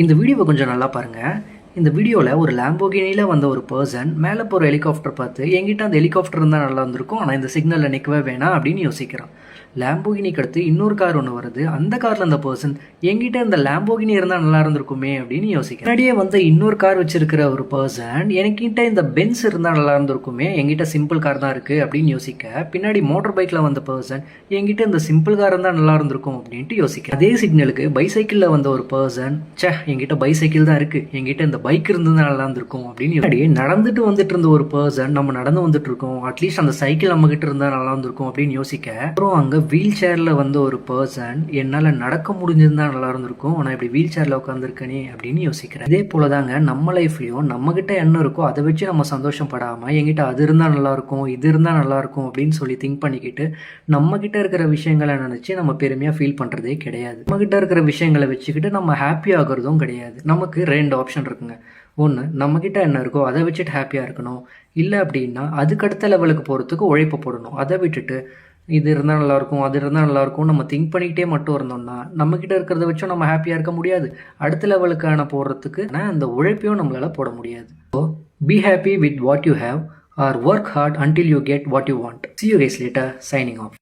இந்த வீடியோவை கொஞ்சம் நல்லா பாருங்கள். இந்த வீடியோவில் ஒரு லேம்போகினியில் வந்த ஒரு பர்சன் மேலே போகிற ஹெலிகாப்டர் பார்த்து என்கிட்ட அந்த ஹெலிகாப்டர் இருந்தால் நல்லா இருந்திருக்கும், ஆனால் இந்த சிக்னலில் நிற்கவே வேணாம் அப்படின்னு யோசிக்கிறான். லேம்போகினிக்கு அடுத்து இன்னொரு கார் ஒன்று வருது. அந்த காரில் அந்த பர்சன் என்கிட்ட இந்த லேம்போகினி இருந்தால் நல்லா இருந்திருக்குமே அப்படின்னு யோசிக்கிறேன். முன்னாடியே வந்து இன்னொரு கார் வச்சிருக்கிற ஒரு பர்சன் என்கிட்ட இந்த பென்ஸ் இருந்தால் நல்லா இருந்திருக்குமே, என்கிட்ட சிம்பிள் கார் தான் இருக்குது அப்படின்னு யோசிக்க, பின்னாடி மோட்டர் பைக்கில் வந்த பர்சன் என்கிட்ட இந்த சிம்பிள் கார் இருந்தால் நல்லா இருந்திருக்கும் அப்படின்ட்டு யோசிக்கிறேன். அதே சிக்னலுக்கு பைசைக்கிளில் வந்த ஒரு பர்சன் என்கிட்ட பைசைக்கிள் தான் இருக்குது, என்கிட்ட இந்த பைக் இருந்தது நல்லா இருந்திருக்கும் அப்படின்னு நடந்துட்டு வந்துட்டு இருந்த ஒரு பர்சன் நம்ம நடந்து வந்துட்டு இருக்கோம், அட்லீஸ்ட் அந்த சைக்கிள் நம்ம கிட்ட இருந்தா நல்லா இருந்திருக்கும் அப்படின்னு யோசிக்க, அப்புறம் அங்க வீல் சேர்ல வந்த ஒரு பர்சன் என்னால நடக்க முடிஞ்சிருந்தா நல்லா இருந்திருக்கும், ஆனா இப்படி வீல் சேர்ல உட்காந்துருக்கனே அப்படின்னு யோசிக்கிறேன். இதே போலதாங்க நம்ம லைஃப்லயும் நம்ம கிட்ட என்ன இருக்கோ அதை வச்சு நம்ம சந்தோஷப்படாம என்கிட்ட அது இருந்தா நல்லா இருக்கும், இது இருந்தா நல்லா இருக்கும் அப்படின்னு சொல்லி திங்க் பண்ணிக்கிட்டு நம்ம கிட்ட இருக்கிற விஷயங்களை நினைச்சு நம்ம பெருமையா ஃபீல் பண்றதே கிடையாது. நம்ம கிட்ட இருக்கிற விஷயங்களை வச்சுக்கிட்டு நம்ம ஹாப்பி ஆகுறதும் கிடையாது. நமக்கு 2 ஆப்ஷன் இருக்குங்க. ஒன்று, நம்மக்கிட்ட என்ன இருக்கோ அதை வச்சுட்டு ஹாப்பியாக இருக்கணும். இல்லை அப்படின்னா அதுக்கடுத்த லெவலுக்கு போகிறதுக்கு உழைப்பு போடணும். அதை விட்டுட்டு இது இருந்தால் நல்லாயிருக்கும், அது இருந்தால் நல்லாயிருக்கும் நம்ம திங்க் பண்ணிக்கிட்டே மட்டும் இருந்தோம்னா நம்மக்கிட்ட இருக்கிறத வச்சும் நம்ம ஹாப்பியாக இருக்க முடியாது. அடுத்த லெவலுக்கான போடுறதுக்கு அந்த உழைப்பையும் நம்மளால் போட முடியாது. So be happy with what you have or work hard until you get what you want. See you guys later. Signing off.